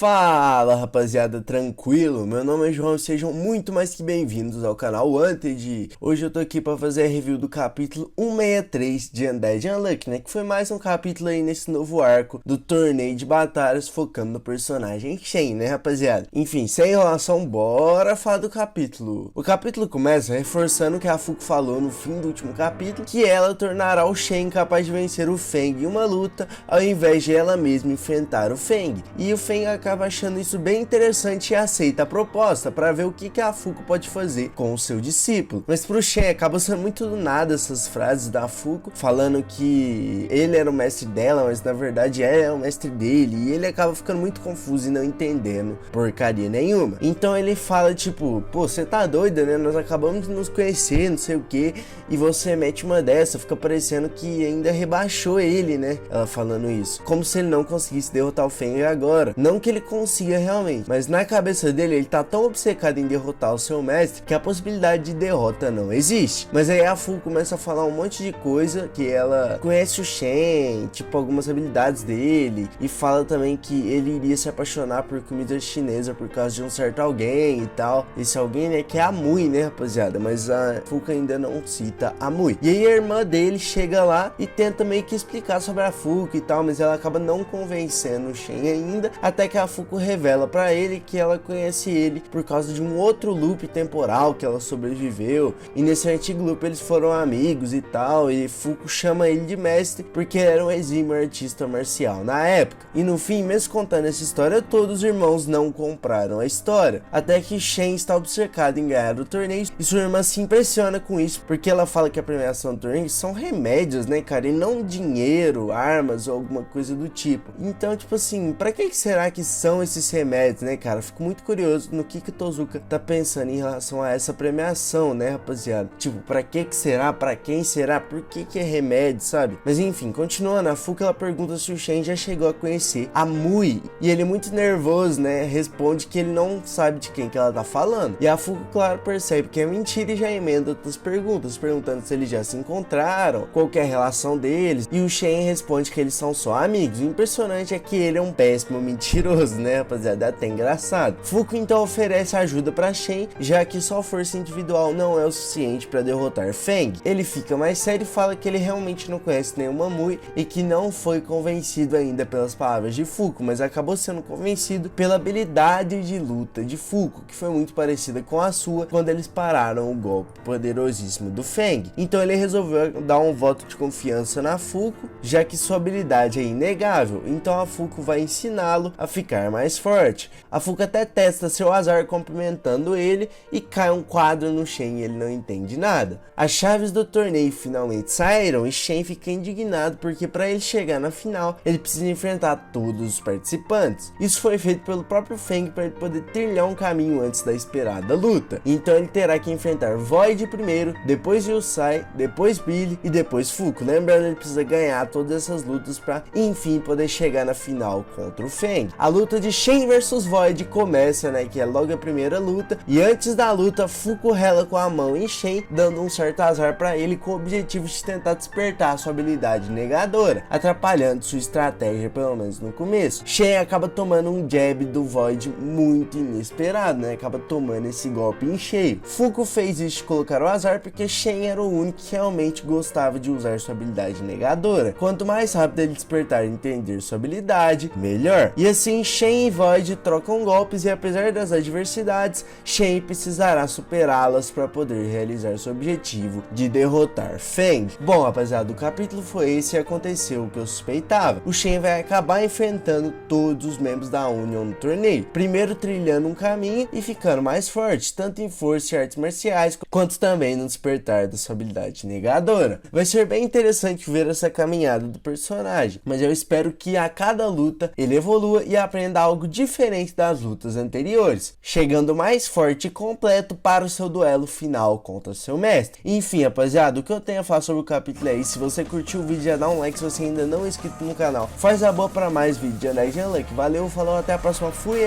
Fala rapaziada, tranquilo? Meu nome é João e sejam muito mais que bem-vindos ao canal Wanted. Hoje eu tô aqui pra fazer a review do capítulo 163 de Undead Unluck, né? Que foi mais um capítulo aí nesse novo arco do torneio de batalhas focando no personagem Shen, né rapaziada? Enfim, sem enrolação, bora falar do capítulo. O capítulo começa reforçando o que a Fuko falou no fim do último capítulo, que ela tornará o Shen capaz de vencer o Feng em uma luta, ao invés de ela mesma enfrentar o Feng. E o Feng acaba achando isso bem interessante e aceita a proposta para ver o que a Fuko pode fazer com o seu discípulo. Mas pro Shen acaba sendo muito do nada essas frases da Fuko, falando que ele era o mestre dela, mas na verdade é o mestre dele, e ele acaba ficando muito confuso e não entendendo porcaria nenhuma. Então ele fala tipo, pô, você tá doida, né? Nós acabamos de nos conhecer, não sei o que, e você mete uma dessa, fica parecendo que ainda rebaixou ele, né? Ela falando isso, como se ele não conseguisse derrotar o Feng agora. Não que ele consiga realmente, mas na cabeça dele ele tá tão obcecado em derrotar o seu mestre que a possibilidade de derrota não existe. Mas aí a Fuko começa a falar um monte de coisa, que ela conhece o Shen, tipo algumas habilidades dele, e fala também que ele iria se apaixonar por comida chinesa por causa de um certo alguém e tal. Esse alguém, né, que é a Mui, né rapaziada, mas a Fuko ainda não cita a Mui. E aí a irmã dele chega lá e tenta meio que explicar sobre a Fuko e tal, mas ela acaba não convencendo o Shen ainda, até que a Fuko revela pra ele que ela conhece ele por causa de um outro loop temporal que ela sobreviveu, e nesse antigo loop eles foram amigos e tal, e Fuko chama ele de mestre porque era um exímio artista marcial na época. E no fim, mesmo contando essa história, todos os irmãos não compraram a história, até que Shen está obcecado em ganhar o torneio, e sua irmã se impressiona com isso, porque ela fala que a premiação do torneio são remédios, né cara, e não dinheiro, armas ou alguma coisa do tipo. Então tipo assim, pra que será que são esses remédios, né cara? Fico muito curioso no que o Tozuka tá pensando em relação a essa premiação, né rapaziada? Tipo, pra que será? Pra quem será? Por que é remédio, sabe? Mas enfim, continuando, a Fuko ela pergunta se o Shen já chegou a conhecer a Mui, e ele muito nervoso, né, responde que ele não sabe de quem que ela tá falando. E a Fuko, claro, percebe que é mentira e já emenda outras perguntas, perguntando se eles já se encontraram, qual que é a relação deles, e o Shen responde que eles são só amigos. O impressionante é que ele é um péssimo mentiroso, né rapaziada? É até engraçado. Fuko então oferece ajuda pra Shen, já que só força individual não é o suficiente para derrotar Feng. Ele fica mais sério e fala que ele realmente não conhece nenhuma Mui e que não foi convencido ainda pelas palavras de Fuko, mas acabou sendo convencido pela habilidade de luta de Fuko, que foi muito parecida com a sua quando eles pararam o golpe poderosíssimo do Feng. Então ele resolveu dar um voto de confiança na Fuko, já que sua habilidade é inegável. Então a Fuko vai ensiná-lo a ficar mais forte. A Fuko até testa seu azar cumprimentando ele e cai um quadro no Shen e ele não entende nada. As chaves do torneio finalmente saíram e Shen fica indignado porque para ele chegar na final ele precisa enfrentar todos os participantes. Isso foi feito pelo próprio Feng para ele poder trilhar um caminho antes da esperada luta. Então ele terá que enfrentar Void primeiro, depois Yusai, depois Billy e depois Fuko. Lembrando, ele precisa ganhar todas essas lutas para enfim poder chegar na final contra o Feng. A luta de Shen versus Void começa, né, que é logo a primeira luta, e antes da luta Fuko rela com a mão em Shen, dando um certo azar para ele com o objetivo de tentar despertar sua habilidade negadora, atrapalhando sua estratégia pelo menos no começo. Shen acaba tomando um jab do Void muito inesperado, né, acaba tomando esse golpe em cheio. Fuko fez isso de colocar o azar porque Shen era o único que realmente gostava de usar sua habilidade negadora. Quanto mais rápido ele despertar e entender sua habilidade, melhor. E assim Shen e Void trocam golpes, e apesar das adversidades, Shen precisará superá-las para poder realizar seu objetivo de derrotar Feng. Bom rapaziada, o capítulo foi esse e aconteceu o que eu suspeitava. O Shen vai acabar enfrentando todos os membros da Union no torneio, primeiro trilhando um caminho e ficando mais forte, tanto em força e artes marciais, quanto também no despertar da sua habilidade negadora. Vai ser bem interessante ver essa caminhada do personagem, mas eu espero que a cada luta ele evolua e aprenda algo diferente das lutas anteriores, chegando mais forte e completo para o seu duelo final contra seu mestre. Enfim rapaziada, o que eu tenho a falar sobre o capítulo é isso. Se você curtiu o vídeo, já dá um like. Se você ainda não é inscrito no canal, faz a boa para mais vídeos de Undead Unluck. Valeu, falou, até a próxima, fui!